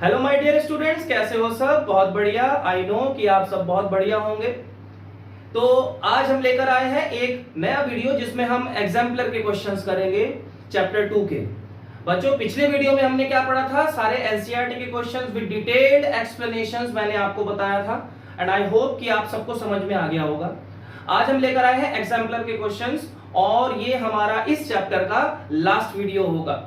Hello my dear students, कैसे हो सब? बहुत बढ़िया। आई नो कि आप सब बहुत बढ़िया होंगे। तो आज हम लेकर आए हैं एक नया वीडियो जिसमें हम एग्जाम्पलर के क्वेश्चंस करेंगे चैप्टर 2 के। बच्चों, पिछले वीडियो में हमने क्या पढ़ा था? सारे एनसीईआरटी के क्वेश्चंस विद डिटेल्ड एक्सप्लेनेशंस मैंने आपको बताया था एंड आई होप कि आप सबको समझ में आ गया होगा। आज हम लेकर आए हैं एग्जाम्पलर के क्वेश्चंस और ये हमारा इस चैप्टर का लास्ट वीडियो होगा।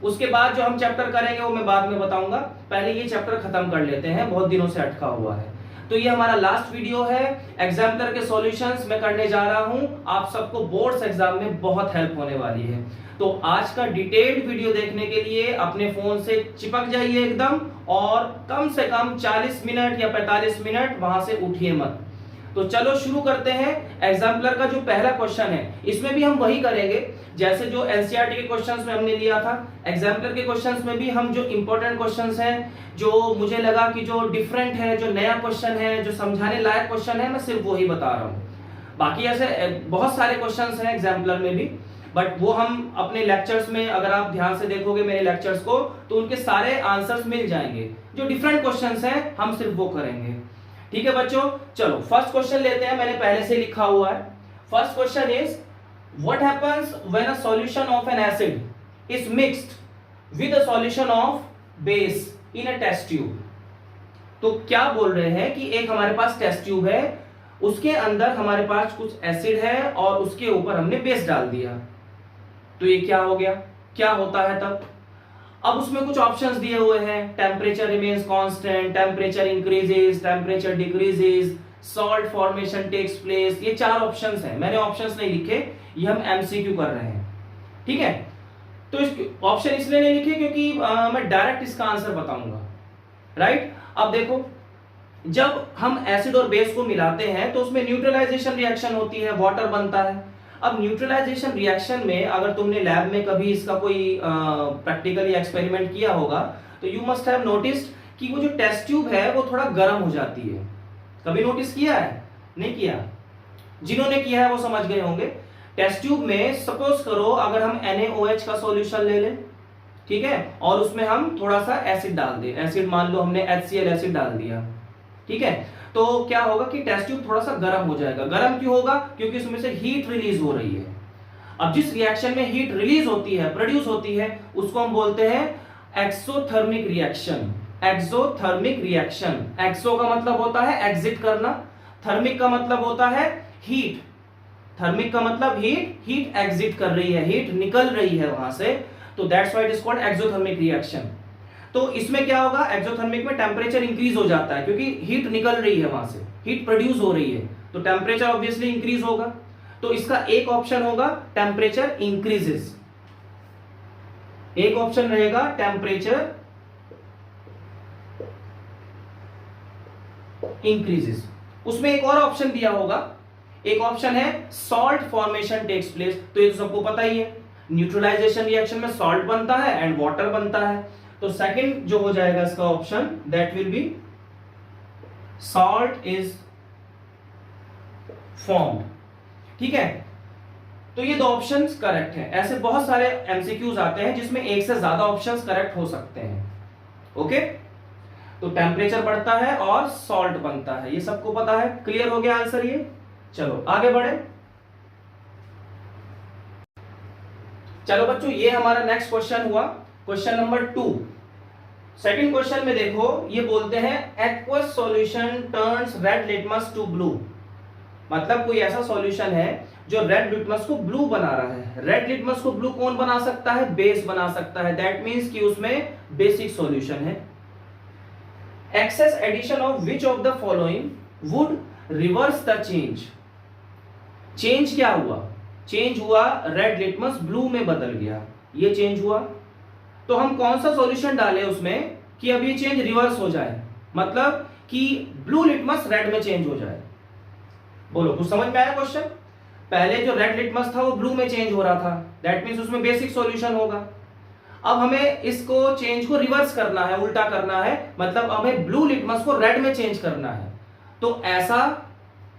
उसके बाद जो हम चैप्टर करेंगे वो मैं बाद में बताऊंगा। पहले ये चैप्टर खत्म कर लेते हैं, बहुत दिनों से अटका हुआ है। तो ये हमारा लास्ट वीडियो है। एग्जाम्पलर के सॉल्यूशंस मैं करने जा रहा हूं। आप सबको बोर्ड्स एग्जाम में बहुत हेल्प होने वाली है। तो आज का डिटेल्ड वीडियो देखने के लिए अपने फोन से चिपक जाइए एकदम, और कम से कम 40 मिनट या 45 मिनट वहां से उठिए मत। तो चलो शुरू करते हैं। एग्जाम्पलर का जो पहला क्वेश्चन है इसमें भी हम वही करेंगे जैसे जो एनसीईआरटी के क्वेश्चंस में हमने लिया था। एग्जाम्पलर के क्वेश्चंस में भी हम जो इंपॉर्टेंट क्वेश्चंस हैं, जो मुझे लगा कि जो डिफरेंट है, जो नया क्वेश्चन है, जो समझाने लायक क्वेश्चन है, मैं सिर्फ वही बता रहा हूँ। बाकी ऐसे बहुत सारे क्वेश्चंस हैं एग्जाम्पलर में भी, बट वो हम अपने लेक्चर्स में, अगर आप ध्यान से देखोगे मेरे लेक्चर्स को, तो उनके सारे आंसर्स मिल जाएंगे। जो डिफरेंट क्वेश्चंस हैं हम सिर्फ वो करेंगे। ठीक है बच्चों, चलो फर्स्ट क्वेश्चन लेते हैं। मैंने पहले से लिखा हुआ है। First question is what happens when a solution of an acid is mixed with a solution of base in a test tube. तो क्या बोल रहे हैं कि एक हमारे पास टेस्ट ट्यूब है, उसके अंदर हमारे पास कुछ एसिड है और उसके ऊपर हमने बेस डाल दिया। तो ये क्या हो गया, क्या होता है तब? अब उसमें कुछ ऑप्शंस दिए हुए हैं। Temperature remains constant, temperature increases, temperature decreases, salt formation takes place. ये 4 ऑप्शंस हैं। मैंने ऑप्शंस नहीं लिखे, ये हम एमसीक्यू कर रहे हैं। ठीक है, तो ऑप्शन इसलिए नहीं लिखे क्योंकि मैं डायरेक्ट इसका आंसर बताऊंगा। राइट, अब देखो, जब हम एसिड और बेस को मिलाते हैं तो उसमें न्यूट्रलाइजेशन रिएक्शन होती है, वाटर बनता है। अब न्यूट्रलाइजेशन रिएक्शन में अगर तुमने लैब में कभी इसका कोई प्रैक्टिकली एक्सपेरिमेंट किया होगा तो यू मस्ट हैव नोटिस्ड कि वो जो टेस्ट ट्यूब है वो थोड़ा गर्म हो जाती है। कभी नोटिस किया है? नहीं किया? जिन्होंने किया है वो समझ गए होंगे। टेस्ट ट्यूब में सपोज करो अगर हम NaOH का सॉल्यूशन ले लें, ठीक है, और उसमें हम थोड़ा सा एसिड डाल दें। एसिड मान लो हमने HCl एसिड डाल दिया, ठीक है, तो क्या होगा कि टेस्ट ट्यूब थोड़ा सा गर्म हो जाएगा। गर्म क्यों होगा? क्योंकि उसमें से हीट रिलीज हो रही है। अब जिस रिएक्शन में हीट रिलीज होती है, प्रोड्यूस होती है, उसको हम बोलते हैं एक्सोथर्मिक रिएक्शन। एक्सोथर्मिक रिएक्शन, एक्सो का मतलब होता है एग्जिट करना, थर्मिक का मतलब होता है हीट। थर्मिक का मतलब हीट, हीट एग्जिट कर रही है, हीट निकल रही है वहां से, तो that's why it is called exothermic reaction. तो इसमें क्या होगा, एक्सोथर्मिक में टेम्परेचर इंक्रीज हो जाता है क्योंकि हीट निकल रही है वहां से, हीट प्रोड्यूस हो रही है, तो टेम्परेचर ऑब्वियसली इंक्रीज होगा। तो इसका एक ऑप्शन होगा टेम्परेचर इंक्रीजेस, एक ऑप्शन रहेगा टेम्परेचर इंक्रीजेस। उसमें एक और ऑप्शन दिया होगा, एक ऑप्शन है सॉल्ट फॉर्मेशन टेक्स प्लेस। तो ये तो सबको पता ही है, न्यूट्रलाइजेशन रिएक्शन में सॉल्ट बनता है एंड वाटर बनता है। तो सेकंड जो हो जाएगा इसका option, that will be salt is formed. ठीक है, तो ये 2 ऑप्शंस करेक्ट हैं। ऐसे बहुत सारे एमसीक्यूज आते हैं जिसमें एक से ज्यादा ऑप्शंस करेक्ट हो सकते हैं। ओके, तो टेम्परेचर बढ़ता है और सॉल्ट बनता है, ये सबको पता है। क्लियर हो गया आंसर ये? चलो आगे बढ़े। चलो बच्चों, ये हमारा नेक्स्ट क्वेश्चन हुआ, क्वेश्चन नंबर 2। सेकंड क्वेश्चन में देखो, ये बोलते हैं aqueous solution turns red litmus to blue. मतलब कोई ऐसा सॉल्यूशन है जो रेड लिटमस को ब्लू बना रहा है। रेड लिटमस को ब्लू कौन बना सकता है? बेस बना सकता है। दैट मींस कि उसमें बेसिक सॉल्यूशन है। Excess addition of which of the following would reverse the change. Change क्या हुआ? चेंज हुआ, रेड लिटमस ब्लू में बदल गया, ये चेंज हुआ। तो हम कौन सा सॉल्यूशन डालें उसमें कि अब ये चेंज रिवर्स हो जाए, मतलब कि ब्लू लिटमस रेड में चेंज हो जाए। बोलो, कुछ समझ में आया क्वेश्चन? पहले जो रेड लिटमस था वो ब्लू में चेंज हो रहा था, दैट मींस उसमें बेसिक सॉल्यूशन होगा। अब हमें इसको चेंज को रिवर्स करना है, उल्टा करना है, मतलब हमें ब्लू लिटमस को रेड में चेंज करना है। तो ऐसा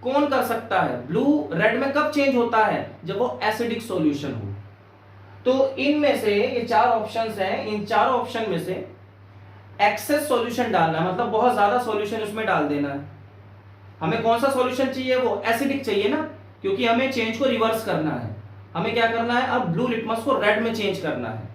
कौन कर सकता है? ब्लू रेड में कब चेंज होता है? जब वो एसिडिक सॉल्यूशन हो। तो इनमें से ये 4 ऑप्शंस हैं, इन 4 ऑप्शन में से एक्सेस सॉल्यूशन डालना है, मतलब बहुत ज्यादा सॉल्यूशन उसमें डाल देना है। हमें कौन सा सॉल्यूशन चाहिए, वो एसिडिक चाहिए ना, क्योंकि हमें चेंज को रिवर्स करना है। हमें क्या करना है, अब ब्लू लिटमस को रेड में चेंज करना है।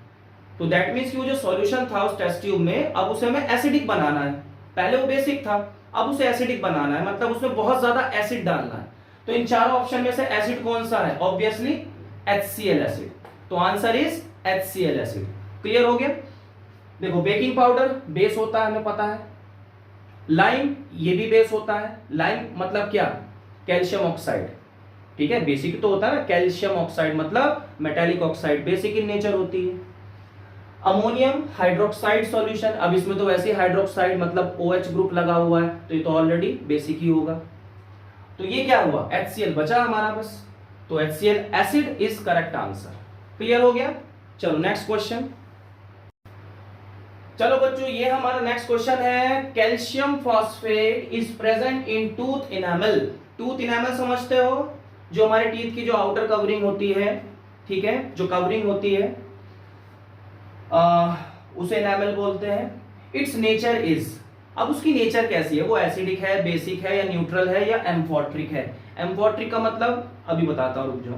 तो दैट मीन्स कि वो जो सॉल्यूशन था उस टेस्ट ट्यूब में, अब उसे हमें एसिडिक बनाना है। पहले वो बेसिक था, अब उसे एसिडिक बनाना है, मतलब उसमें बहुत ज्यादा एसिड डालना है। तो इन चारों ऑप्शन में से एसिड कौन सा है, ऑब्वियसली HCl एसिड। तो answer is HCl acid. Clear हो गया। देखो बेकिंग पाउडर बेस होता है, हमें पता है। लाइम ये भी बेस होता है। लाइम मतलब क्या, कैल्शियम ऑक्साइड, ठीक है। बेसिक तो होता है ना, कैल्शियम ऑक्साइड मतलब metallic oxide, basic in nature होती है। अमोनियम हाइड्रोक्साइड सॉल्यूशन, अब इसमें तो वैसे हाइड्रोक्साइड मतलब OH ग्रुप लगा हुआ है, तो ये तो ऑलरेडी बेसिक ही होगा। तो ये क्या हुआ, HCl बचा हमारा बस। तो HCl acid is correct answer. Clear हो गया। चलो नेक्स्ट क्वेश्चन। चलो बच्चों ये हमारा नेक्स्ट क्वेश्चन है, calcium phosphate is present in tooth enamel. Tooth enamel समझते हो, जो हमारे टीथ की जो आउटर कवरिंग होती है, ठीक है, जो कवरिंग होती है उसे इनेमल बोलते हैं। इट्स नेचर इज, अब उसकी नेचर कैसी है, वो एसिडिक है, बेसिक है, या न्यूट्रल है, या एम्फोट्रिक है। एम्फोट्रिक का मतलब अभी बताता हूं, रुक जाओ।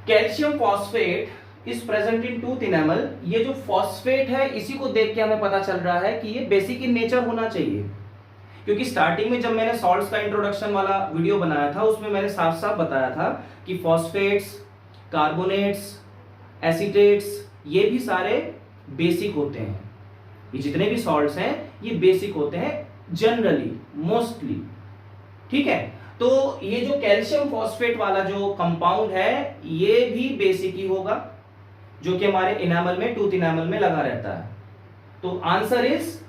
Calcium phosphate is present in tooth enamel, ये जो फॉस्फेट है इसी को देख के हमें पता चल रहा है कि ये बेसिक इन नेचर होना चाहिए। क्योंकि स्टार्टिंग में जब मैंने सॉल्ट्स का इंट्रोडक्शन वाला वीडियो बनाया था, उसमें मैंने साफ साफ बताया था कि फॉस्फेट्स, कार्बोनेट्स, एसीटेट्स ये भी सारे बेसिक होते हैं। ये जितने भी सॉल्ट्स हैं ये बेसिक होते हैं जनरली, मोस्टली, ठीक है। तो ये जो कैल्शियम फॉस्फेट वाला जो कंपाउंड है ये भी बेसिक ही होगा, जो कि हमारे इनेमल में, टूथ इनेमल में लगा रहता है। तो answer is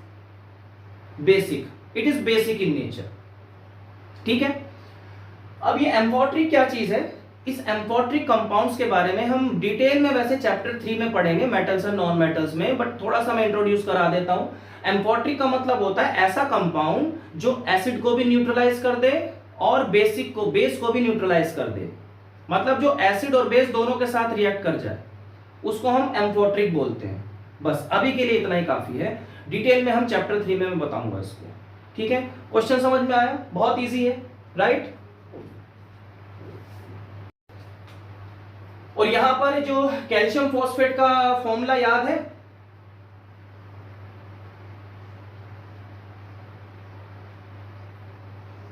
basic, it is basic in nature, ठीक है। अब ये एम्फोट्रिक क्या चीज है, इस एम्फोट्रिक कंपाउंड्स के बारे में हम डिटेल में वैसे चैप्टर 3 में पढ़ेंगे, मेटल्स एंड नॉन मेटल्स में, बट थोड़ा सा मैं इंट्रोड्यूस करा देता हूं। एम्फोट्रिक का मतलब होता है ऐसा कंपाउंड जो एसिड को भी न्यूट्रलाइज कर दे और बेसिक को, बेस को भी न्यूट्रलाइज कर दे, मतलब जो एसिड और बेस दोनों के साथ रिएक्ट कर जाए, उसको हम एम्फोट्रिक बोलते हैं। बस अभी के लिए इतना ही काफी है, डिटेल में हम चैप्टर 3 में मैं बताऊंगा इसको, ठीक है। क्वेश्चन समझ में आया, बहुत इजी है, राइट। और यहां पर जो कैल्शियम फॉस्फेट का फॉर्मूला याद है,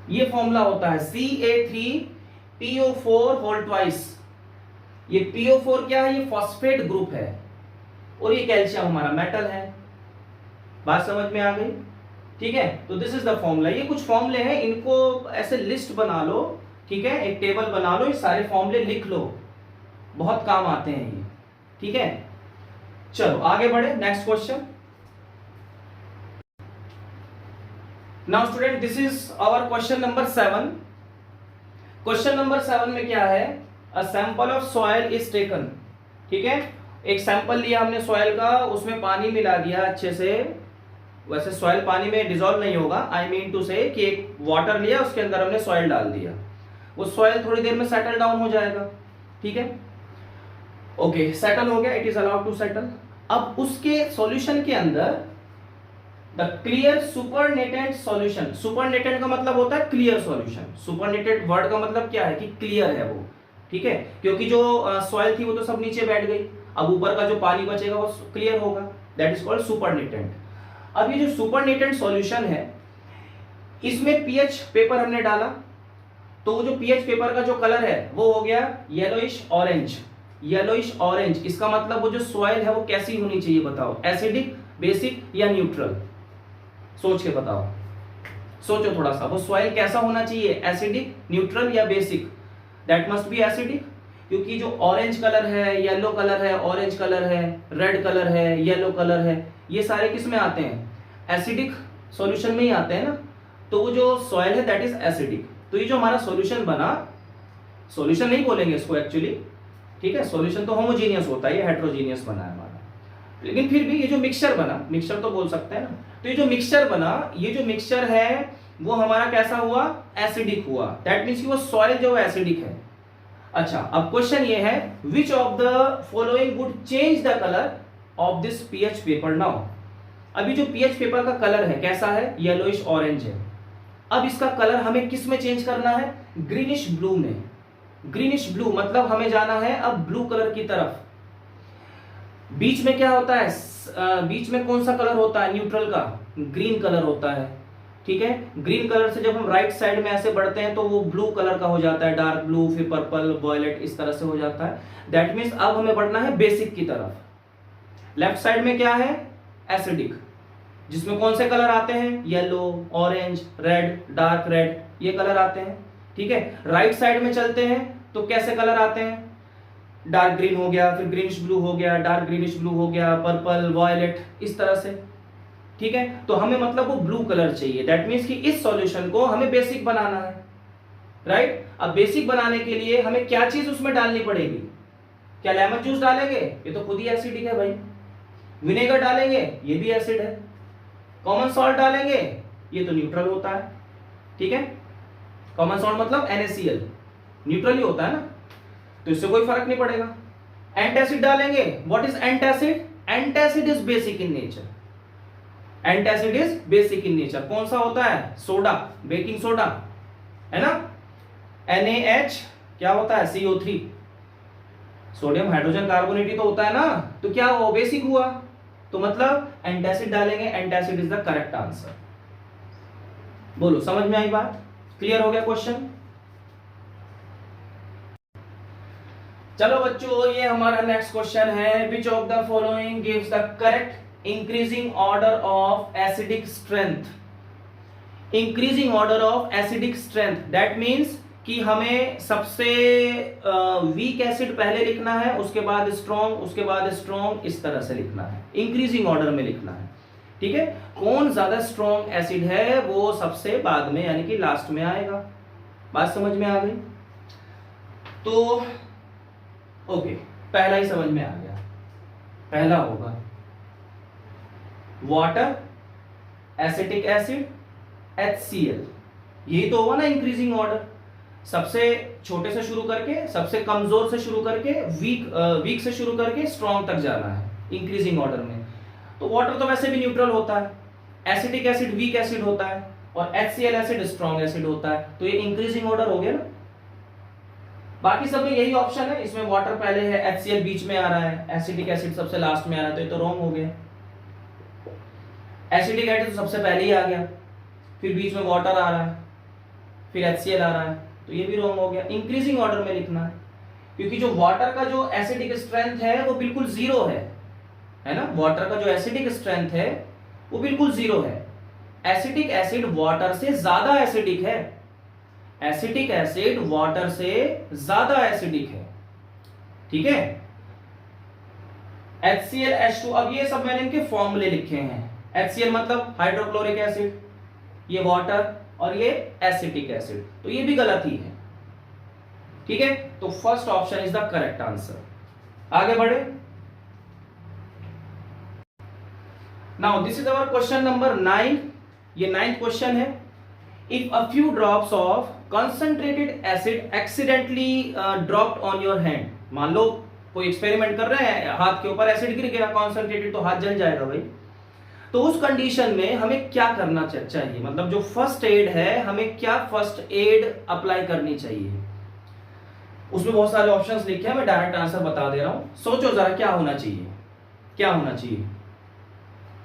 ये फॉर्मूला होता है Ca3PO4 होल ट्वाइस। ये PO4 क्या है, ये फॉस्फेट ग्रुप है, और ये कैल्शियम हमारा मेटल है। बात समझ में आ गई, ठीक है। तो दिस इज द फॉर्मूला। ये कुछ फॉर्मूले हैं, इनको ऐसे लिस्ट बना लो, ठीक है, एक टेबल बना लो, ये सारे फॉर्मूले लिख लो, बहुत काम आते हैं ये, ठीक है। चलो आगे बढ़े, next question. Now student this is our question number 7। Question number 7 में क्या है, a sample of soil is taken, ठीक है। एक सैंपल लिया हमने सॉइल का, उसमें पानी मिला दिया अच्छे से। वैसे सॉइल पानी में डिसॉल्व नहीं होगा, आई मीन टू से कि एक वाटर लिया, उसके अंदर हमने सॉइल डाल दिया, वो सॉइल थोड़ी देर में सेटल डाउन हो जाएगा, ठीक है। ओके सेटल हो गया, it is allowed to settle. अब उसके सॉल्यूशन के अंदर the clear supernatant solution, supernatant का मतलब होता है क्लियर सॉल्यूशन। सुपरनेटेंट वर्ड का मतलब क्या है कि क्लियर है वो, ठीक है, क्योंकि जो सॉइल थी वो तो सब नीचे बैठ गई, अब ऊपर का जो पानी बचेगा वो क्लियर होगा, दैट इज कॉल्ड सुपरनेटेंट। अब ये जो सुपरनेटेंट सॉल्यूशन है, इसमें पीएच पेपर हमने डाला, तो जो पीएच पेपर का जो कलर है वो हो गया येलोइश ऑरेंज। येलोइश ऑरेंज इसका मतलब वो जो सॉइल है वो कैसी होनी चाहिए बताओ, एसिडिक, बेसिक या न्यूट्रल, सोच के बताओ, सोचो थोड़ा सा, वो सॉइल कैसा होना चाहिए, एसिडिक, न्यूट्रल या basic. That must be acidic, क्योंकि जो ऑरेंज कलर है, येलो कलर है, ऑरेंज कलर है, रेड कलर है, येलो कलर है, ये सारे किस में आते हैं, एसिडिक सॉल्यूशन में ही आते हैं ना। तो वो जो सॉइल है दैट इज एसिडिक। तो ये जो हमारा सॉल्यूशन बना, सॉल्यूशन नहीं बोलेंगे इसको एक्चुअली, ठीक है, सॉल्यूशन तो होमोजीनियस होता है, ये हेट्रोजीनियस बना है हमारा, लेकिन फिर भी ये जो मिक्सचर बना, मिक्सचर तो बोल सकते हैं ना, तो ये जो मिक्सचर बना, ये जो मिक्सचर है वो हमारा कैसा हुआ, एसिडिक हुआ। दैट मींस कि वो सॉइल जो है एसिडिक है। अच्छा अब क्वेश्चन ये है, which of the following would change the colour of this pH paper now. अभी जो पीएच पेपर का कलर है कैसा है, येलोइश ऑरेंज है। अब इसका कलर हमें किस में चेंज करना है, ग्रीनिश ब्लू में। ग्रीनिश ब्लू मतलब हमें जाना है अब ब्लू कलर की तरफ। बीच में क्या होता है, बीच में कौन सा कलर होता है न्यूट्रल का, ग्रीन कलर होता है। ठीक है, ग्रीन कलर से जब हम राइट साइड में ऐसे बढ़ते हैं तो वो ब्लू कलर का हो जाता है, डार्क ब्लू, फिर पर्पल, वॉयलेट, इस तरह से हो जाता है। दैट मीन्स अब हमें बढ़ना है बेसिक की तरफ। लेफ्ट साइड में क्या है, एसिडिक, जिसमें कौन से कलर आते हैं, yellow, orange, red, dark red, ये कलर आते हैं। ठीक है, राइट साइड में चलते हैं तो कैसे कलर आते हैं, डार्क ग्रीन हो गया, फिर ग्रीनिश ब्लू हो गया, डार्क ग्रीनिश ब्लू हो गया, पर्पल, वॉयलेट, इस तरह से। ठीक है, तो हमें मतलब वो ब्लू कलर चाहिए। दैट मीन्स कि इस सॉल्यूशन को हमें बेसिक बनाना है, राइट। अब बेसिक बनाने के लिए हमें क्या चीज उसमें डालनी पड़ेगी, क्या लेमन जूस डालेंगे, ये तो खुद ही एसिडिक है भाई। विनेगर डालेंगे, ये भी एसिड है। कॉमन सॉल्ट डालेंगे, ये तो न्यूट्रल होता है। ठीक है, कॉमन सॉल्ट मतलब NaCl, न्यूट्रल ही होता है ना, तो इससे कोई फर्क नहीं पड़ेगा। एंटासिड डालेंगे, what is antacid, antacid is basic in nature. Antacid is basic in nature. कौन सा होता है, सोडा, बेकिंग सोडा है ना। NaH क्या होता है, CO3, सोडियम हाइड्रोजन कार्बोनेट ही तो होता है ना, तो क्या वो बेसिक हुआ, तो मतलब एंटासिड डालेंगे। Antacid is the correct answer. बोलो समझ में आई बात, क्लियर हो गया क्वेश्चन। चलो बच्चों, ये हमारा नेक्स्ट क्वेश्चन है, which of the following gives the correct increasing order of acidic strength. Increasing order of acidic strength, that means कि हमें सबसे वीक एसिड पहले लिखना है, उसके बाद स्ट्रॉन्ग, उसके बाद स्ट्रॉन्ग, इस तरह से लिखना है, इंक्रीजिंग ऑर्डर में लिखना है। ठीक है, कौन ज्यादा स्ट्रॉन्ग एसिड है वो सबसे बाद में यानी कि लास्ट में आएगा। बात समझ में आ गई, तो ओके, पहला ही समझ में आ गया। पहला होगा वाटर, एसिटिक एसिड, HCl, यही तो होगा ना इंक्रीजिंग ऑर्डर। सबसे छोटे से शुरू करके, सबसे कमजोर से शुरू करके, वीक से शुरू करके स्ट्रॉन्ग तक जाना है इंक्रीजिंग ऑर्डर में। तो वाटर तो वैसे भी न्यूट्रल होता है, एसिटिक एसिड वीक एसिड होता है, और HCl एसिड स्ट्रॉन्ग एसिड होता है, तो ये इंक्रीजिंग ऑर्डर हो गया ना। बाकी सब में यही ऑप्शन है, इसमें वाटर पहले है, HCl बीच में आ रहा है, एसिटिक एसिड सबसे लास्ट में आ रहा है, तो ये तो रॉन्ग हो गया। एसिटिक एसिड तो सबसे पहले ही आ गया, फिर बीच में वाटर आ रहा है, फिर HCl आ रहा है, तो ये भी रॉन्ग हो गया। इंक्रीजिंग ऑर्डर में लिखना है, क्योंकि जो वाटर का जो एसिडिक स्ट्रेंथ है वो बिल्कुल जीरो है ना। वाटर का जो एसिडिक स्ट्रेंथ है वो बिल्कुल जीरो है। एसिटिक एसिड वाटर से ज्यादा एसिडिक है, एसिटिक एसिड वाटर से ज्यादा एसिडिक है। ठीक है, HCl H2, अब ये सब मैंने इनके फॉर्मूले लिखे हैं। HCl मतलब हाइड्रोक्लोरिक एसिड, ये वाटर, और ये एसिटिक एसिड, तो ये भी गलत ही है। ठीक है, तो first option is the correct answer. आगे बढ़े, now this is our question number 9। ये 9th क्वेश्चन है। If a few drops of concentrated acid accidentally dropped on your hand, मान लो कोई एक्सपेरिमेंट कर रहे हैं, हाथ के ऊपर एसिड गिर गया कॉन्सेंट्रेटेड, तो हाथ जल जाएगा भाई। तो उस कंडीशन में हमें क्या करना चाहिए, मतलब जो फर्स्ट एड है, हमें क्या फर्स्ट एड अप्लाई करनी चाहिए। उसमें बहुत सारे ऑप्शंस लिखे हैं, मैं डायरेक्ट आंसर बता दे रहा हूं। सोचो जरा क्या होना चाहिए, क्या होना चाहिए।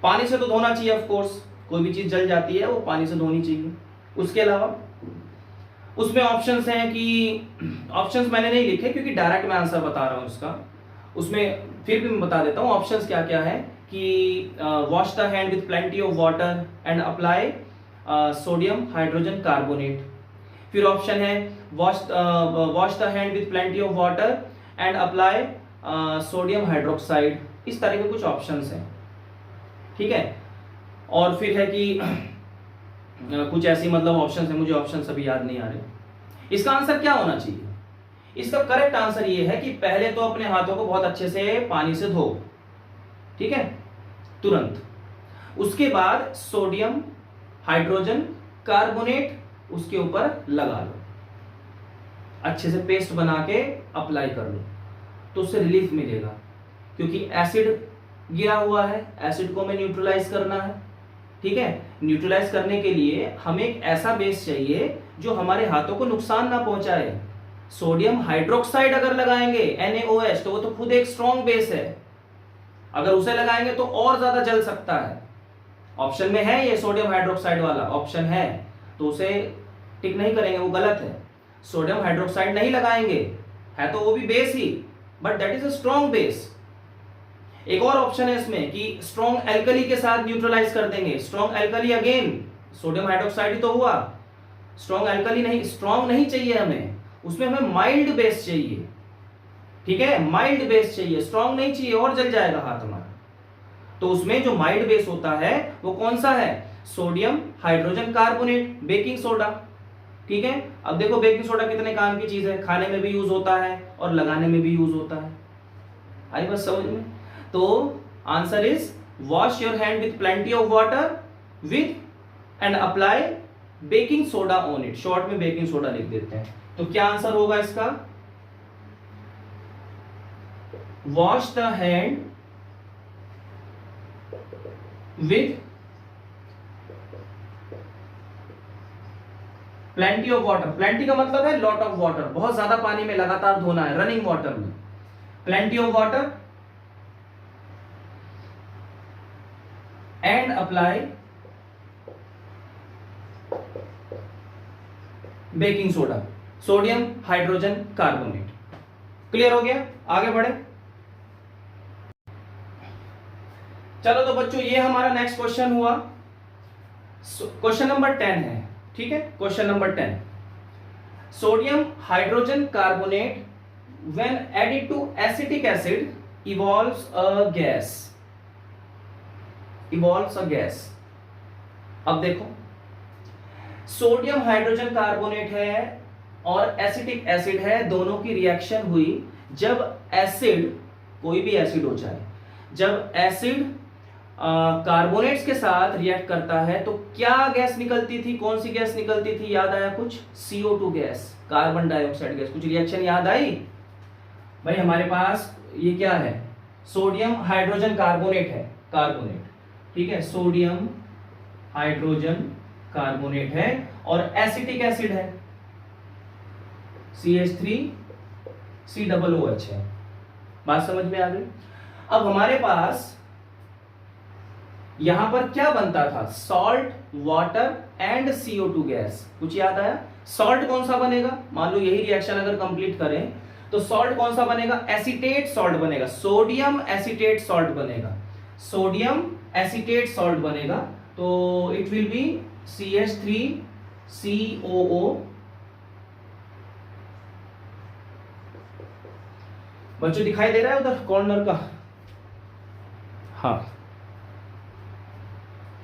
पानी से तो धोना चाहिए, ऑफ कोर्स, कोई भी चीज जल जाती है वो पानी से धोनी चाहिए। उसके अलावा उसमें ऑप्शंस हैं कि, ऑप्शंस मैंने नहीं लिखे क्योंकि डायरेक्ट मैं आंसर बता रहा हूं उसका, उसमें फिर भी मैं बता देता हूं ऑप्शंस क्या क्या है। कि wash the hand with plenty of water and apply sodium hydrogen carbonate. फिर ऑप्शन है wash the hand with plenty of water and apply sodium hydroxide. इस तरह के कुछ ऑप्शंस हैं। ठीक है, और फिर है कि कुछ ऐसी मतलब ऑप्शंस हैं, मुझे ऑप्शन अभी याद नहीं आ रहे। इसका आंसर क्या होना चाहिए, इसका करेक्ट आंसर ये है कि पहले तो अपने हाथों को बहुत अच्छे से पानी से धो, ठीक है, तुरंत। उसके बाद सोडियम हाइड्रोजन कार्बोनेट उसके ऊपर लगा लो, अच्छे से पेस्ट बना के अप्लाई कर लो, तो उससे रिलीफ मिलेगा। क्योंकि एसिड गिरा हुआ है, एसिड को हमें न्यूट्रलाइज करना है। ठीक है, न्यूट्रलाइज करने के लिए हमें एक ऐसा बेस चाहिए जो हमारे हाथों को नुकसान ना पहुंचाए। सोडियम हाइड्रोक्साइड अगर लगाएंगे NaOH तो वो तो खुद एक स्ट्रॉन्ग बेस है, अगर उसे लगाएंगे तो और ज्यादा जल सकता है। ऑप्शन में है ये सोडियम हाइड्रोक्साइड वाला ऑप्शन है, तो उसे टिक नहीं करेंगे, वो गलत है। सोडियम हाइड्रोक्साइड नहीं लगाएंगे, है तो वो भी base he, but that is a strong base. एक और ऑप्शन है इसमें कि स्ट्रॉन्ग एल्कली के साथ न्यूट्रलाइज कर देंगे। Strong alkali again sodium hydroxide ही तो हुआ, स्ट्रॉन्ग एल्कली नहीं, स्ट्रॉन्ग नहीं चाहिए हमें, उसमें हमें माइल्ड बेस चाहिए। ठीक है, माइल्ड बेस चाहिए, स्ट्रॉन्ग नहीं चाहिए और जल जाएगा हाथ हमारा। तो उसमें जो माइल्ड बेस होता है वो कौन सा है? Sodium hydrogen carbonate, baking soda. ठीक है, अब देखो बेकिंग सोडा कितने काम की चीज है, खाने में भी यूज होता है और लगाने में भी यूज होता है। आई बस समझ में? तो answer is wash your hand with plenty of water with and apply baking soda on it. Short में बेकिंग सोडा लिख देते हैं। तो क्या आंसर होगा इसका? Wash the hand with plenty of water. Plenty का मतलब है लॉट ऑफ वाटर, बहुत ज्यादा पानी में लगातार धोना है, रनिंग वाटर में। Plenty of water and apply baking soda, sodium hydrogen carbonate. Clear हो गया? आगे बढ़े। चलो तो बच्चों ये हमारा नेक्स्ट क्वेश्चन हुआ। क्वेश्चन नंबर 10 है। ठीक है, question number 10, sodium hydrogen carbonate when added to acetic acid evolves a gas. Evolves a gas. अब देखो सोडियम हाइड्रोजन कार्बोनेट है और एसिटिक एसिड है, दोनों की रिएक्शन हुई। जब एसिड, कोई भी एसिड हो चाहे, जब एसिड कार्बोनेट्स के साथ रिएक्ट करता है तो क्या गैस निकलती थी? कौन सी गैस निकलती थी? याद आया कुछ? CO2 gas, carbon dioxide gas. कुछ रिएक्शन याद आई? भाई हमारे पास ये क्या है? सोडियम हाइड्रोजन कार्बोनेट है, कार्बोनेट। ठीक है, सोडियम हाइड्रोजन कार्बोनेट है और एसिटिक एसिड है, CH3COOH है। बात समझ में आ गई? अब हमारे पास यहां पर क्या बनता था? Salt, water and CO2 gas. कुछ याद आया? सॉल्ट कौन सा बनेगा? मान लो यही रिएक्शन अगर कंप्लीट करें तो सॉल्ट कौन सा बनेगा? एसीटेट सॉल्ट बनेगा, सोडियम एसीटेट सॉल्ट बनेगा, सोडियम एसीटेट सॉल्ट बनेगा। तो इट विल बी CH3COO। बच्चों दिखाई दे रहा है उधर कॉर्नर का? हाँ,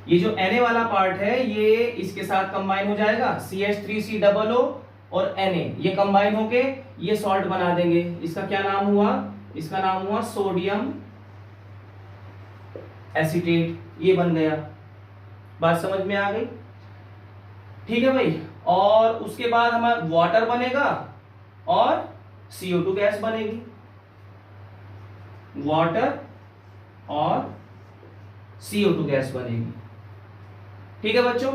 ये जो Na वाला पार्ट है ये इसके साथ कंबाइन हो जाएगा, CH3COO और Na ये कंबाइन होके ये सॉल्ट बना देंगे। इसका क्या नाम हुआ? इसका नाम हुआ सोडियम एसीटेट, ये बन गया। बात समझ में आ गई? ठीक है भाई। और उसके बाद हमारा वाटर बनेगा और CO2 गैस बनेगी, वाटर और CO2 गैस बनेगी। ठीक है बच्चों,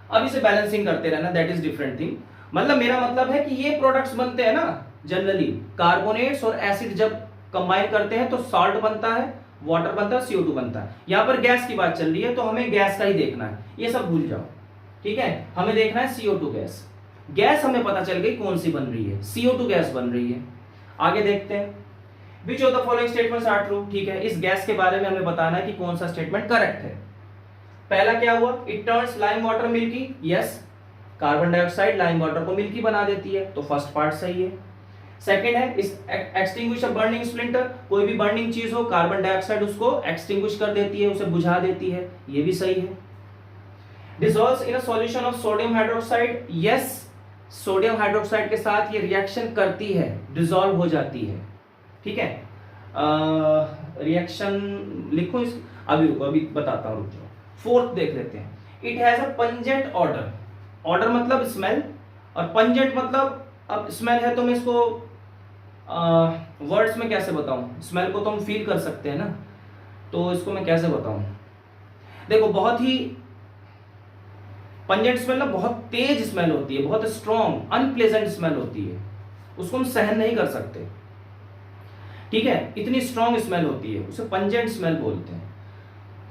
अब इसे बैलेंसिंग करते रहना, दैट इज डिफरेंट थिंग। मतलब मेरा मतलब है कि ये प्रोडक्ट्स बनते हैं ना, जनरली कार्बोनेट्स और एसिड जब कंबाइन करते हैं तो सॉल्ट बनता है, वाटर बनता है, CO2 बनता है। यहां पर गैस की बात चल रही है तो हमें गैस का ही देखना है, ये सब भूल जाओ। ठीक है, हमें देखना है CO2 गैस। गैस हमें पता चल गई कौन सी बन रही है, CO2 गैस बन रही है। आगे देखते हैं, which of the following statements are true. ठीक है, इस गैस के बारे में हमें बताना है कि कौन सा स्टेटमेंट करेक्ट है। पहला क्या हुआ? It turns lime water milky. Yes, carbon dioxide lime water को मिल्की बना देती है, तो फर्स्ट पार्ट सही है। सेकंड है इस एक्सटिंग्विश अ बर्निंग स्प्लिंटर, कोई भी बर्निंग चीज हो कार्बन डाइऑक्साइड उसको एक्सटिंग्विश कर देती है, उसे बुझा देती है, ये भी सही है। Dissolves in a solution of sodium hydroxide. Yes, sodium hydroxide के साथ ये रिएक्शन करती है, डिसॉल्व हो जाती है। ठीक है, रिएक्शन लिखो इस, अभी रुको, अभी बताता हूं, रुको। फोर्थ देख लेते हैं। It has a pungent order. Order मतलब स्मेल और पंजेंट मतलब, अब स्मेल है तो मैं इसको वर्ड्स में कैसे बताऊं? स्मेल को तो हम फील कर सकते हैं ना, तो इसको मैं कैसे बताऊं, देखो बहुत ही पंजेंट स्मेल ना, बहुत तेज स्मेल होती है, बहुत स्ट्रॉन्ग अनप्लेजेंट स्मेल होती है, उसको हम सहन नहीं कर सकते, ठीक है, इतनी स्ट्रॉन्ग स्मेल होती है, उसे पंजेंट स्मेल बोलते हैं।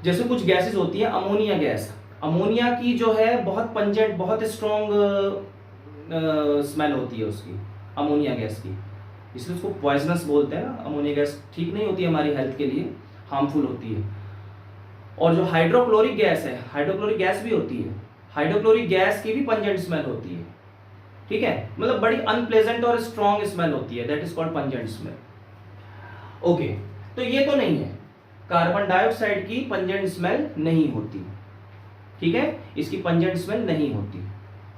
जैसे कुछ गैसेस होती है, अमोनिया गैस, अमोनिया की जो है बहुत पंजेंट, बहुत स्ट्रॉन्ग स्मेल होती है उसकी, अमोनिया गैस की, इसलिए उसको पॉइजनस बोलते हैं ना। अमोनिया गैस ठीक नहीं होती, हमारी हेल्थ के लिए हार्मफुल होती है। और जो हाइड्रोक्लोरिक गैस है, हाइड्रोक्लोरिक गैस भी होती है, हाइड्रोक्लोरिक गैस की भी पंजेंट स्मेल होती है, ठीक है, मतलब बड़ी अनप्लेजेंट और स्ट्रॉन्ग स्मेल होती है, that is called pungent smell. Okay, तो ये तो नहीं है, कार्बन डाइऑक्साइड की पंजेंट स्मेल नहीं होती, ठीक है, इसकी पंजेंट स्मेल नहीं होती,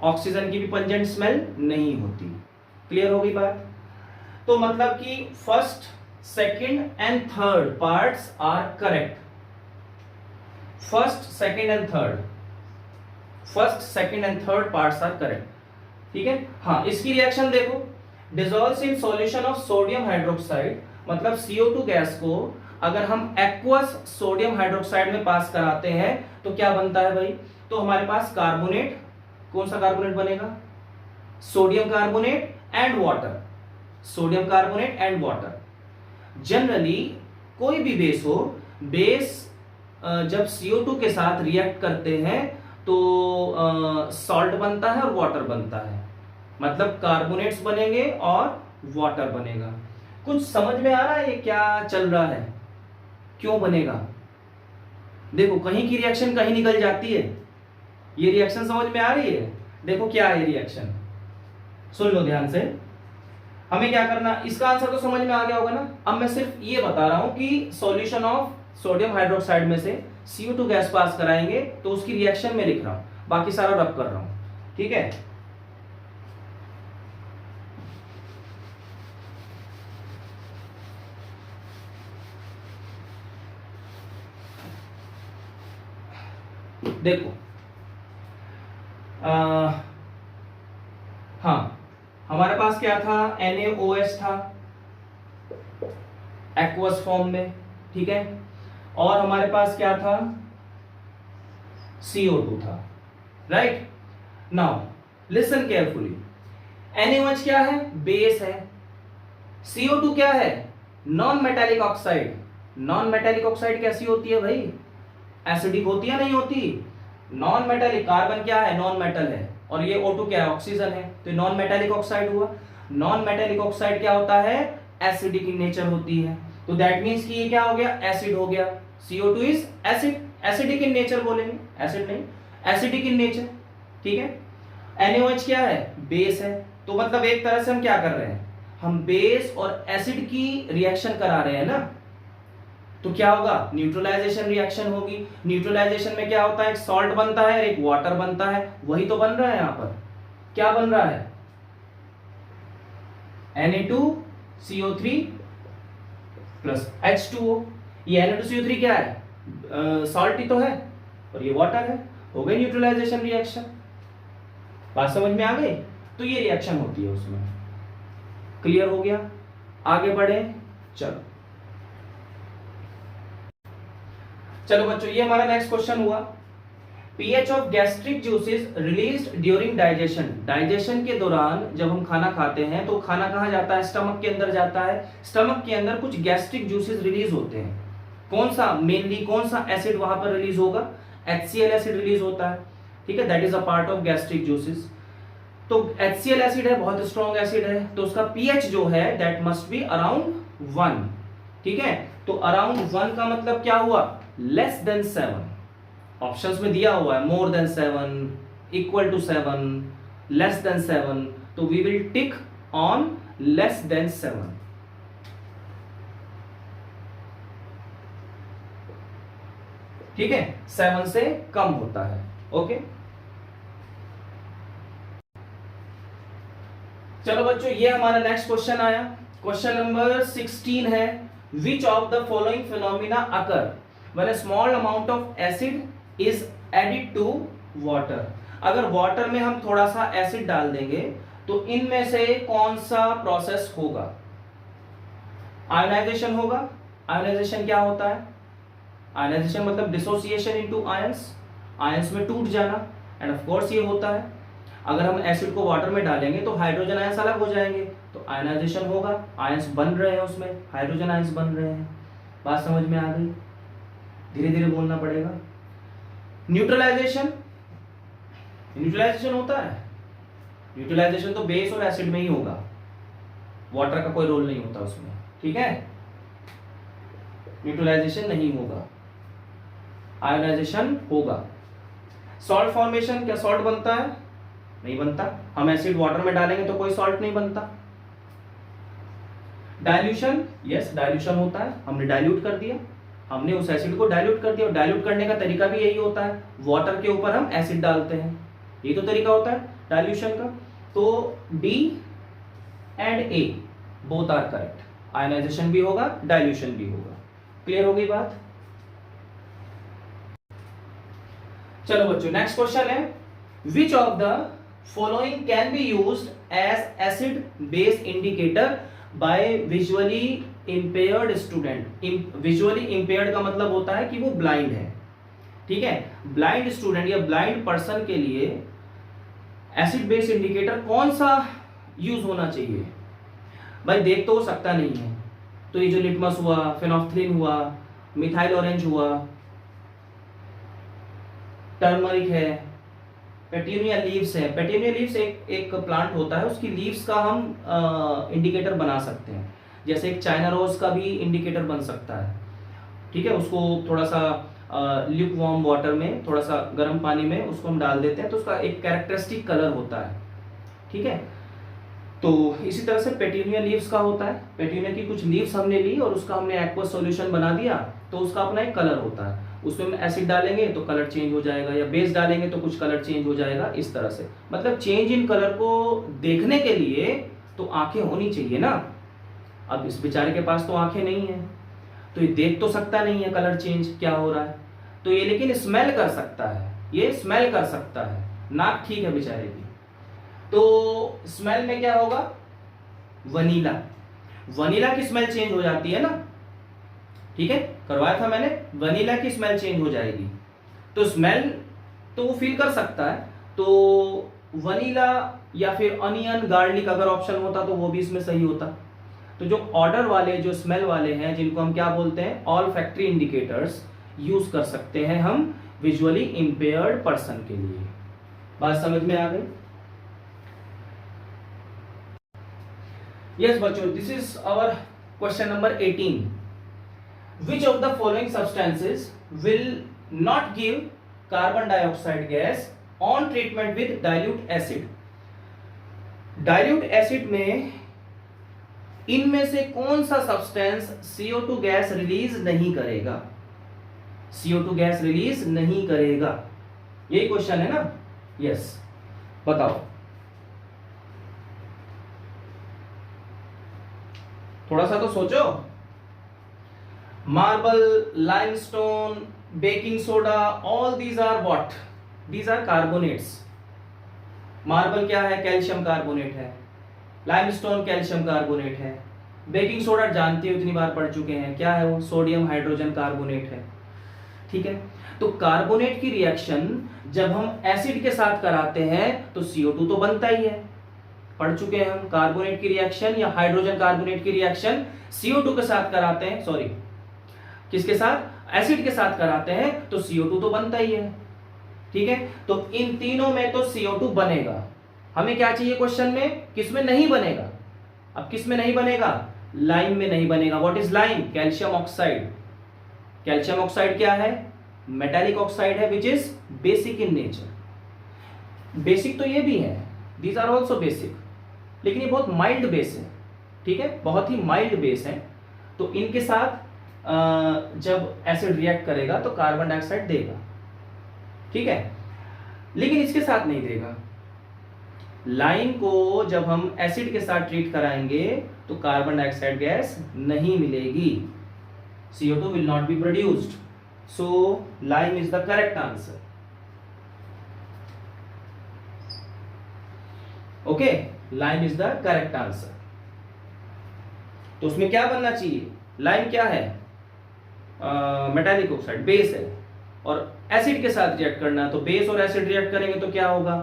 ऑक्सीजन की भी पंजेंट स्मेल नहीं होती। क्लियर होगी बात? तो मतलब कि first, second and third parts are correct, first second and third, first second and third parts are correct, ठीक है। हाँ, इसकी रिएक्शन देखो, dissolves in solution of sodium hydroxide, मतलब CO2 गैस को अगर हम एक्वस सोडियम हाइड्रोक्साइड में पास कराते हैं तो क्या बनता है भाई, तो हमारे पास कार्बोनेट, कौन सा कार्बोनेट बनेगा, sodium carbonate and water, sodium carbonate and water. Generally कोई भी बेस हो, बेस जब CO2 के साथ रिएक्ट करते हैं तो सॉल्ट बनता है और वाटर बनता है, मतलब कार्बोनेट्स बनेंगे और वाटर बनेगा। कुछ समझ में आ रहा है ये क्या चल रहा है, क्यों बनेगा? देखो कहीं की रिएक्शन कहीं निकल जाती है, ये रिएक्शन समझ में आ रही है? देखो क्या है रिएक्शन, सुन लो ध्यान से। हमें क्या करना, इसका आंसर तो समझ में आ गया होगा ना। अब मैं सिर्फ ये बता रहा हूं कि सॉल्यूशन ऑफ सोडियम हाइड्रोक्साइड में से CO2 गैस पास कराएंगे तो उसकी रिएक्शन में लिख रहा हूं, बाकी सारा रब कर रहा हूं, ठीक है। देखो हाँ, हमारे पास क्या था, NaOH था एक्वस फॉर्म में, ठीक है, और हमारे पास क्या था, CO2 था, right. Now listen carefully, NaOH क्या है, बेस है, CO2 क्या है, non metallic oxide. Non metallic oxide कैसी होती है भाई, एसिडिक होती है, नहीं होती। नॉन मेटालिक, कार्बन क्या है, नॉन मेटल है, और ये O2 क्या है, ऑक्सीजन है, तो नॉन मेटालिक ऑक्साइड हुआ। नॉन मेटालिक ऑक्साइड क्या होता है, एसिडिक इन नेचर होती है, तो दैट मींस कि ये क्या हो गया, एसिड हो गया। CO2 is acid, acidic in nature बोलेंगे, एसिड नहीं, एसिडिक इन नेचर, ठीक है। NaOH क्या है, बेस है, तो मतलब एक तरह से हम क्या कर रहे हैं, हम बेस और एसिड की रिएक्शन करा रहे हैं ना, तो क्या होगा, न्यूट्रलाइजेशन रिएक्शन होगी। न्यूट्रलाइजेशन में क्या होता है, एक सॉल्ट बनता है, एक वाटर बनता है, वही तो बन रहा है यहां पर। क्या बन रहा है, Na2CO3 प्लस H2O। ये Na2CO3 क्या है, सॉल्ट ही तो है, और ये वाटर है, हो गई न्यूट्रलाइजेशन रिएक्शन। बात समझ में आ गई? तो ये रिएक्शन होती है उसमें। क्लियर हो गया? आगे बढ़े, चलो चलो बच्चों, ये हमारा नेक्स्ट क्वेश्चन हुआ। PH of gastric juices released during digestion. Digestion के दौरान जब हम खाना खाते हैं तो खाना कहां जाता है, स्टमक के अंदर जाता है। स्टमक के अंदर कुछ गैस्ट्रिक जूसेस रिलीज होते हैं, कौन सा, मेनली कौन सा एसिड वहां पर रिलीज होगा, HCl एसिड रिलीज होता है, ठीक है, that is a part of gastric juices. तो HCl एसिड है, बहुत स्ट्रॉन्ग एसिड है, तो उसका पीएच जो है दैट मस्ट बी अराउंड 1, ठीक है। तो अराउंड 1 का मतलब क्या हुआ, लेस देन 7। ऑप्शंस में दिया हुआ है more than 7, equal to 7, less than 7, तो we will tick on less than 7। ठीक है, 7 से कम होता है, ओके। चलो बच्चों, ये हमारा नेक्स्ट क्वेश्चन आया। क्वेश्चन नंबर 16 है, which of the following phenomena occur when a small amount of acid is added to water. अगर वाटर में हम थोड़ा सा एसिड डाल देंगे तो इनमें से कौन सा प्रोसेस होगा, आयोनाइजेशन होगा। आयोनाइजेशन क्या होता है, आयनाइजेशन मतलब डिसोसिएशन इनटू आयंस, आयंस में टूट जाना, एंड ऑफ कोर्स ये होता है। अगर हम एसिड को वाटर में डालेंगे तो हाइड्रोजन आयंस अलग हो जाएंगे, तो आयनाइजेशन होगा, आयंस बन रहे हैं, उसमें हाइड्रोजन आयंस बन रहे हैं। बात समझ में आ गई? धीरे धीरे बोलना पड़ेगा। न्यूट्रलाइजेशन, न्यूट्रलाइजेशन होता है, न्यूट्रलाइजेशन तो बेस और एसिड में ही होगा, वाटर का कोई रोल नहीं होता उसमें, ठीक है। न्यूट्रलाइजेशन नहीं होगा, आयोनाइजेशन होगा। सॉल्ट फॉर्मेशन, क्या सॉल्ट बनता है? नहीं बनता। हम एसिड वाटर में डालेंगे तो कोई सॉल्ट नहीं बनता। डाइल्यूशन, यस डाइल्यूशन होता है, हमने डाइल्यूट कर दिया, हमने उस एसिड को डाइल्यूट कर दिया, और डाइल्यूट करने का तरीका भी यही होता है, वाटर के ऊपर हम एसिड डालते हैं, ये तो तरीका होता है डाइल्यूशन का। तो D and A both are correct, ionisation भी होगा, डाइल्यूशन भी होगा। क्लियर हो गई बात? चलो बच्चों, नेक्स्ट क्वेश्चन है, which of the following can be used as acid base indicator by visually impaired student. Visually impaired का मतलब होता है कि वो ब्लाइंड है, ठीक है। ब्लाइंड स्टूडेंट या ब्लाइंड पर्सन के लिए एसिड बेस इंडिकेटर कौन सा यूज होना चाहिए? भाई देख तो सकता नहीं है, तो ये जो लिटमस हुआ, फेनोल्फथलीन हुआ, मिथाइल ऑरेंज हुआ, टर्मरिक है, पेटूनिया लीव्स है। पेटूनिया लीव्स एक प्लांट होता है, उसकी लीव्स का हम इंडिकेटर बना सकते हैं, जैसे एक चाइना रोज का भी इंडिकेटर बन सकता है, ठीक है। उसको थोड़ा सा ल्यूक वार्म वाटर में, थोड़ा सा गर्म पानी में उसको हम डाल देते हैं, तो उसका एक कैरेक्टरिस्टिक कलर होता है, ठीक है। तो इसी तरह से पेटूनिया लीव्स का होता है, पेटूनिया की कुछ लीव्स हमने ली और उसका हमने एक्वस सॉल्यूशन बना दिया, तो उसका अपना एक कलर होता है, उसमें हम एसिड डालेंगे तो कलर चेंज हो जाएगा, या बेस डालेंगे तो कुछ कलर चेंज हो जाएगा, इस तरह से। मतलब चेंज इन कलर को देखने के लिए तो आंखें होनी चाहिए ना। अब इस बेचारे के पास तो आंखें नहीं है, तो ये देख तो सकता नहीं है कलर चेंज क्या हो रहा है, तो ये लेकिन स्मेल कर सकता है, ये स्मेल कर सकता है, नाक ठीक है बेचारे की। तो स्मेल में क्या होगा? वनीला, वनीला की स्मेल चेंज हो जाती है ना, ठीक है, करवाया था मैंने, वनीला की स्मेल चेंज हो जाएगी, तो स्मेल तो वो फील कर सकता है, तो वनीला या फिर अनियन गार्लिक अगर ऑप्शन होता तो वो भी इसमें सही होता। तो जो ऑर्डर वाले, जो स्मेल वाले हैं, जिनको हम क्या बोलते हैं, ऑल फैक्ट्री इंडिकेटर्स यूज कर सकते हैं हम विजुअली इंपेयर्ड पर्सन के लिए। बात समझ में आ गई? यस बच्चों, this is our question number 18। Which of the following substances will not give carbon dioxide gas on treatment with dilute acid? Dilute acid में इनमें से कौन सा सब्सटेंस CO2 गैस रिलीज नहीं करेगा? CO2 गैस रिलीज नहीं करेगा, यही क्वेश्चन है ना? यस, बताओ, थोड़ा सा तो सोचो। Marble, limestone, baking soda, all these are what? These are carbonates. Marble क्या है? कैल्शियम कार्बोनेट है। लाइमस्टोन कैल्शियम कार्बोनेट है। बेकिंग सोडा जानते हो, इतनी बार पढ़ चुके हैं, क्या है वो? सोडियम हाइड्रोजन कार्बोनेट है, ठीक है। तो कार्बोनेट की रिएक्शन जब हम एसिड के साथ कराते हैं तो CO2 तो बनता ही है, पढ़ चुके हैं हम। कार्बोनेट की रिएक्शन या हाइड्रोजन कार्बोनेट की रिएक्शन CO2 के साथ कराते हैं, सॉरी किसके साथ? एसिड के साथ कराते हैं तो CO2 तो बनता ही है, ठीक है। तो इन तीनों में तो CO2 बनेगा। हमें क्या चाहिए क्वेश्चन में? किसमें नहीं बनेगा? अब किसमें नहीं बनेगा? लाइम में नहीं बनेगा। What is lime? Calcium oxide. Calcium oxide क्या है? मेटालिक ऑक्साइड है, which is basic in nature. Basic तो ये भी है, दीज आर ऑल्सो बेसिक, लेकिन ये बहुत माइल्ड बेस है, ठीक है, बहुत ही माइल्ड बेस है। तो इनके साथ जब एसिड रिएक्ट करेगा तो कार्बन डाइऑक्साइड देगा, ठीक है, लेकिन इसके साथ नहीं देगा। लाइम को जब हम एसिड के साथ ट्रीट कराएंगे तो कार्बन डाइऑक्साइड गैस नहीं मिलेगी, CO2 will not be produced. So lime is the correct answer. Okay, lime is the correct answer. तो उसमें क्या बनना चाहिए? लाइम क्या है? मेटालिक ऑक्साइड बेस है और एसिड के साथ रिएक्ट करना है, तो बेस और एसिड रिएक्ट करेंगे तो क्या होगा,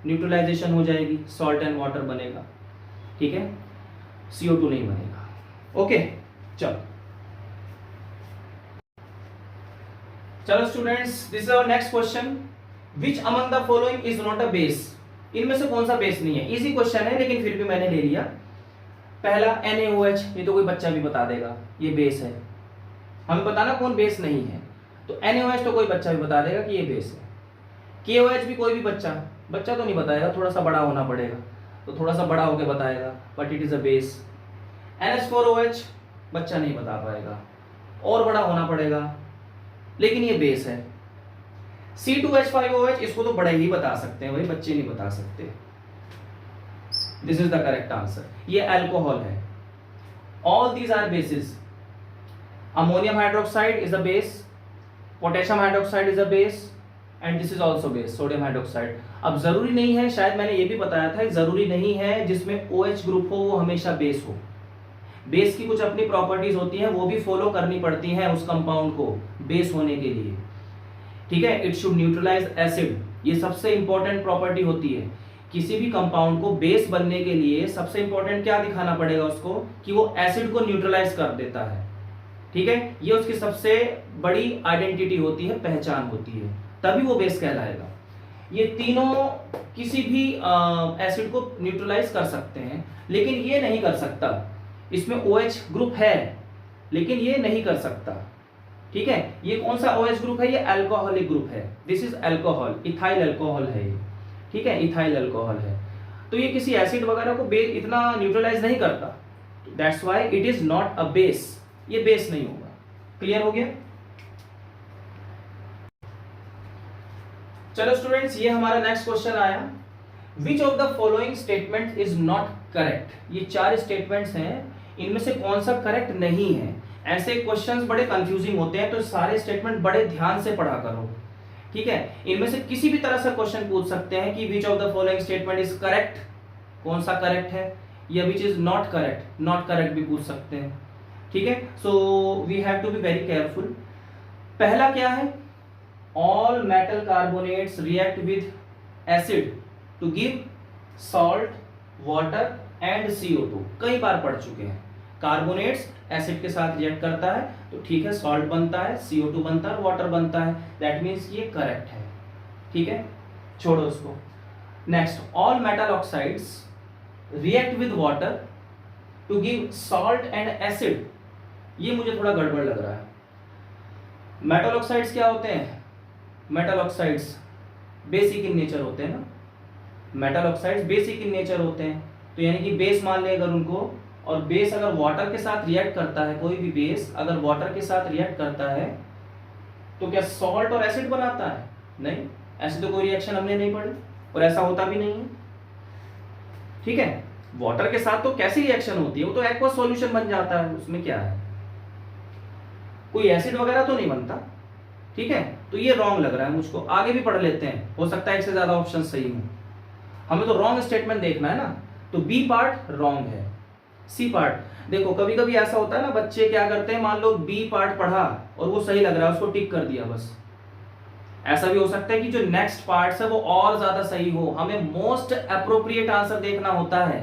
न्यूट्रलाइजेशन हो जाएगी, सॉल्ट एंड वाटर बनेगा, ठीक है, CO2 नहीं बनेगा। ओके, चलो students, this is our next question, which among the following is not a base, इनमें से कौन सा बेस नहीं है। इजी क्वेश्चन है लेकिन फिर भी मैंने ले लिया। पहला NaOH, ये तो कोई बच्चा भी बता देगा ये बेस है, हमें बताना कौन बेस नहीं है, तो NaOH तो कोई बच्चा भी बता देगा कि ये बेस है। KOH भी कोई भी बच्चा तो नहीं बताएगा, थोड़ा सा बड़ा होना पड़ेगा, तो थोड़ा सा बड़ा होकर बताएगा, but it is a base. NH4OH बच्चा नहीं बता पाएगा, और बड़ा होना पड़ेगा, लेकिन ये बेस है। C2H5OH इसको तो बड़े ही बता सकते हैं भाई, बच्चे नहीं बता सकते। This is the correct answer, ये अल्कोहल है। All these are bases. Ammonium hydroxide is a base, potassium hydroxide is a base, and this is also base, sodium hydroxide. अब जरूरी नहीं है, शायद मैंने ये भी बताया था, जरूरी नहीं है जिसमें OH ग्रुप हो वो हमेशा बेस हो। बेस की कुछ अपनी प्रॉपर्टीज होती हैं, वो भी फॉलो करनी पड़ती हैं उस कंपाउंड को बेस होने के लिए, ठीक है। इट शुड न्यूट्रलाइज एसिड, ये सबसे इंपॉर्टेंट प्रॉपर्टी होती है। किसी भी कंपाउंड को बेस बनने के लिए सबसे इंपॉर्टेंट क्या दिखाना पड़ेगा उसको, कि वो एसिड को न्यूट्रलाइज कर देता है, ठीक है। ये उसकी सबसे बड़ी आइडेंटिटी होती है, पहचान होती है, तभी वो बेस कहलाएगा। ये तीनों किसी भी एसिड को न्यूट्रलाइज कर सकते हैं, लेकिन ये नहीं कर सकता। इसमें OH ग्रुप है लेकिन ये नहीं कर सकता, ठीक है। ये कौन सा OH ग्रुप है, ये अल्कोहलिक ग्रुप है। This is alcohol, ethyl alcohol है ये, ठीक है, इथाइल अल्कोहल है। तो ये किसी एसिड वगैरह को इतना न्यूट्रलाइज नहीं करता, that's why it is not a base, ये बेस नहीं होगा। क्लियर हो गया। चलो स्टूडेंट्स, ये हमारा नेक्स्ट क्वेश्चन आया, विच of the following statement is not correct. ये 4 स्टेटमेंट्स हैं, इनमें से कौन सा करेक्ट नहीं है। ऐसे क्वेश्चंस बड़े कंफ्यूजिंग होते हैं, तो सारे स्टेटमेंट बड़े ध्यान से पढ़ा करो, ठीक है। इनमें से किसी भी तरह से क्वेश्चन पूछ सकते हैं कि विच of the following statement is correct, कौन सा करेक्ट है, या विच इज नॉट करेक्ट भी पूछ सकते हैं, ठीक है। So we have to be very careful. पहला क्या है, all metal carbonates react with acid to give salt, water and CO2। कई बार पढ़ चुके हैं, कार्बोनेट्स एसिड के साथ रिएक्ट करता है तो ठीक है, सॉल्ट बनता है, CO2 बनता है, वाटर बनता है, दैट मीन्स ये करेक्ट है, ठीक है, छोड़ो उसको। Next, all metal oxides react with water to give salt and acid. ये मुझे थोड़ा गड़बड़ लग रहा है। मेटल ऑक्साइड्स क्या होते हैं, metal oxides basic in nature होते हैं ना, metal oxides basic in nature होते हैं, तो यानी कि बेस मान लें अगर उनको, और बेस अगर वाटर के साथ रिएक्ट करता है, कोई भी बेस अगर वाटर के साथ रिएक्ट करता है तो क्या सॉल्ट और एसिड बनाता है? नहीं, ऐसे तो कोई रिएक्शन हमने नहीं पढ़ी और ऐसा होता भी नहीं है, ठीक है। वाटर के साथ तो कैसी रिएक्शन होती है, वो तो एक्वस सॉल्यूशन बन जाता है, उसमें क्या है, कोई एसिड वगैरह तो नहीं बनता, ठीक है। तो ये रॉन्ग लग रहा है मुझको, आगे भी पढ़ लेते हैं, हो सकता है एक से ज्यादा ऑप्शन सही हो, हमें तो रॉन्ग स्टेटमेंट देखना है ना। तो बी पार्ट रॉन्ग है, सी पार्ट देखो, कभी कभी ऐसा होता है ना, बच्चे क्या करते हैं, मान लो बी पार्ट पढ़ा और वो सही लग रहा है, उसको टिक कर दिया बस। ऐसा भी हो सकता है कि जो नेक्स्ट पार्ट्स है वो और ज्यादा सही हो, हमें मोस्ट अप्रोप्रिएट आंसर देखना होता है,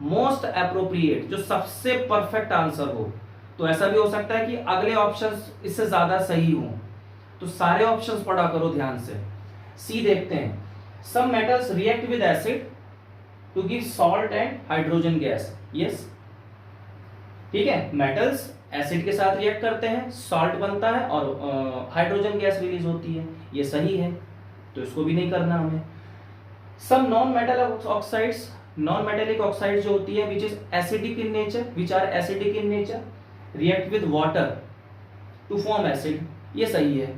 मोस्ट अप्रोप्रिएट, जो सबसे परफेक्ट आंसर हो। तो ऐसा भी हो सकता है कि अगले ऑप्शंस इससे ज्यादा सही हो, तो सारे ऑप्शंस पढ़ा करो ध्यान से। सी देखते हैं, some metals react with acid to give salt and hydrogen gas. Yes, ठीक है, मेटल्स एसिड के साथ रिएक्ट करते हैं, सॉल्ट बनता है और हाइड्रोजन गैस रिलीज होती है, ये सही है, तो इसको भी नहीं करना हमें। Some non metal oxides, non metallic oxides जो होती है which is acidic in nature, which are acidic in nature, react with water to form acid, ये सही है,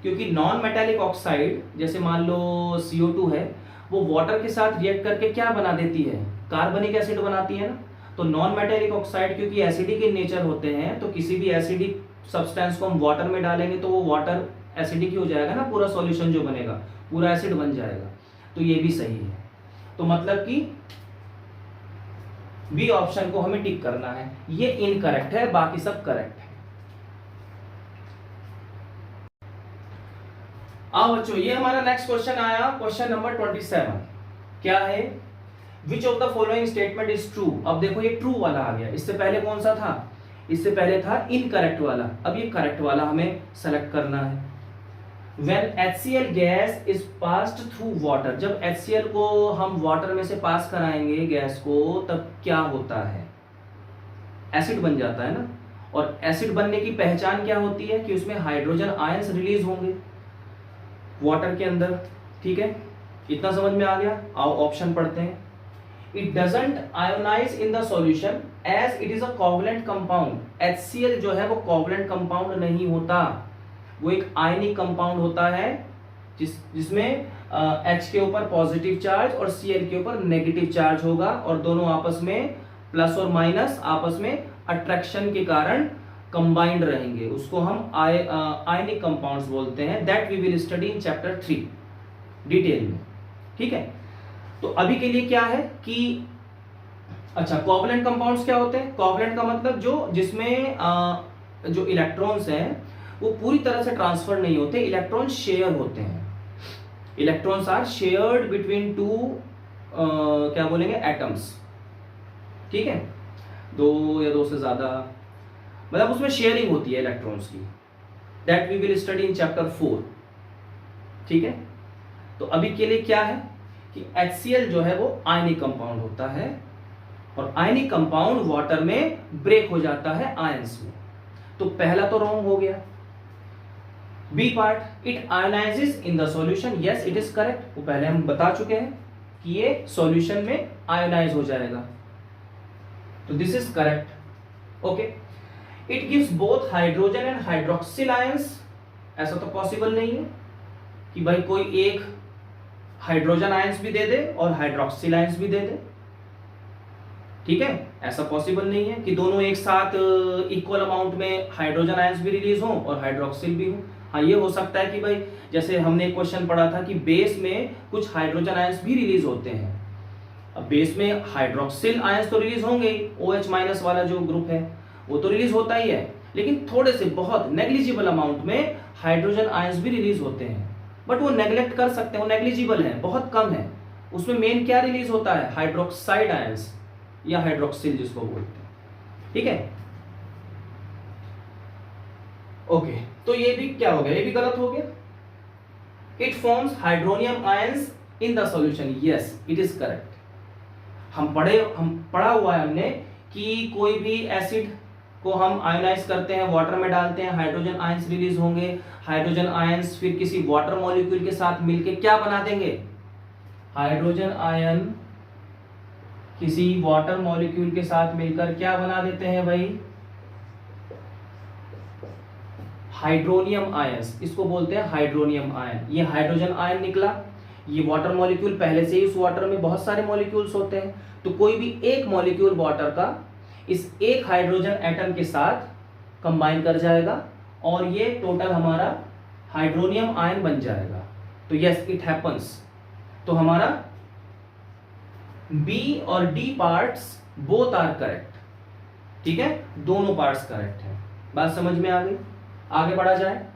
क्योंकि नॉन मेटेलिक ऑक्साइड जैसे मान लो CO2 है, वो वाटर के साथ रिएक्ट करके क्या बना देती है, कार्बनिक एसिड बनाती है ना। तो नॉन मेटेलिक ऑक्साइड क्योंकि एसिडिक इन नेचर होते हैं, तो किसी भी एसिडिक सब्सटेंस को हम वाटर में डालेंगे तो वो वाटर एसिडिक ही हो जाएगा ना, पूरा सॉल्यूशन जो बनेगा पूरा एसिड बन जाएगा, तो ये भी सही है। तो मतलब कि बी ऑप्शन को हमें टिक करना है, ये इनकरेक्ट है, बाकी सब करेक्ट है। आओ बच्चों, ये हमारा नेक्स्ट क्वेश्चन आया, क्वेश्चन नंबर 27। क्या है? Which of the following statement is true. अब देखो ये ट्रू वाला आ गया, इससे पहले कौन सा था? इससे पहले था इनकरेक्ट वाला, अब ये करेक्ट वाला हमें सेलेक्ट करना है। When HCl gas is passed through water, जब HCl को हम वाटर में से पास कराएंगे गैस को, तब क्या होता है? एसिड बन जाता है ना। और एसिड बनने की पहचान क्या होती है? कि उसमें हाइड्रोजन आयंस रिलीज होंगे वाटर के अंदर। ठीक है, इतना समझ में आ गया। आओ ऑप्शन पढ़ते हैं। It doesn't ionise in the solution as it is a covalent compound. HCl जो है वो कोवलेंट कंपाउंड नहीं होता, वो एक आयनिक कंपाउंड होता है जिसमें H के ऊपर पॉजिटिव चार्ज और Cl के ऊपर नेगेटिव चार्ज होगा, और दोनों आपस में प्लस और माइनस आपस में अट्रैक्शन के कारण कंबाइंड रहेंगे। उसको हम आयनिक कंपाउंड्स बोलते हैं। That we will study in chapter 3 detail में। ठीक है, तो अभी के लिए क्या है कि अच्छा, कोवलेंट कंपाउंड्स क्या होते हैं? कोवलेंट का मतलब जिसमें जो इलेक्ट्रॉन्स हैं वो पूरी तरह से ट्रांसफर नहीं होते, इलेक्ट्रॉन शेयर होते हैं। Electrons are shared between two क्या बोलेंगे, एटम्स। ठीक है, दो या दो से ज्यादा, मतलब उसमें शेयरिंग होती है इलेक्ट्रॉन्स की। That we will study in chapter 4। ठीक है, तो अभी के लिए क्या है कि HCl जो है वो आयनिक कंपाउंड होता है, और आयनिक कंपाउंड वाटर में ब्रेक हो जाता है आयंस में। तो पहला तो रॉन्ग हो गया। B part, it ionises in the solution. Yes, it is correct. वो पहले हम बता चुके हैं कि ये सॉल्यूशन में आयोनाइज हो जाएगा, तो this is correct. Okay, it gives both hydrogen and hydroxyl ions. ऐसा तो पॉसिबल नहीं है कि भाई कोई एक हाइड्रोजन आयंस भी दे दे और हाइड्रोक्सिल आयंस भी दे दे। ठीक है, ऐसा पॉसिबल नहीं है कि दोनों एक साथ इक्वल अमाउंट में हाइड्रोजन आयंस भी रिलीज हो और हाइड्रोक्सिल भी हो। हाँ, ये हो सकता है कि भाई जैसे हमने एक क्वेश्चन पढ़ा था कि बेस में कुछ हाइड्रोजन आयंस भी रिलीज होते हैं। अब बेस में हाइड्रोक्सिल आयंस तो रिलीज होंगे ही, OH माइनस वाला जो ग्रुप है वो तो रिलीज होता ही है, लेकिन थोड़े से बहुत नेग्लिजिबल अमाउंट में हाइड्रोजन आयंस भी रिलीज होते हैं। बट वो नेग्लेक्ट कर सकते हैं, वो नेग्लिजिबल है, बहुत कम है। उसमें मेन क्या रिलीज होता है? हाइड्रोक्साइड आयंस या हाइड्रोक्सिल जिसको बोलते हैं। ठीक है, ओके, तो ये भी क्या हो गया? ये भी गलत हो गया। It forms hydronium ions in the solution. Yes, it is correct. हम पढ़ा हुआ है हमने कि कोई भी एसिड को हम आयोनाइज करते हैं, वाटर में डालते हैं, हाइड्रोजन आयंस रिलीज होंगे। हाइड्रोजन आयंस फिर किसी वाटर मॉलिक्यूल के साथ मिलके क्या बना देंगे? हाइड्रोजन आयन किसी वाटर मॉलिक्यूल के साथ मिलकर क्या बना देते हैं भाई? Hydronium ions. इसको बोलते हैं हाइड्रोनियम आयन। ये हाइड्रोजन आयन निकला, ये वाटर मॉलिक्यूल, पहले से ही उस वाटर में बहुत सारे मॉलिक्यूल्स होते हैं, तो कोई भी एक मॉलिक्यूल वाटर का इस एक हाइड्रोजन एटम के साथ कंबाइन कर जाएगा और ये टोटल हमारा हाइड्रोनियम आयन बन जाएगा। तो यस, इट हैपन्स। तो हमारा बी और D parts both are correct. ठीक है, दोनों पार्ट्स करेक्ट है। बात समझ में आ गई? आगे बढ़ा जाए।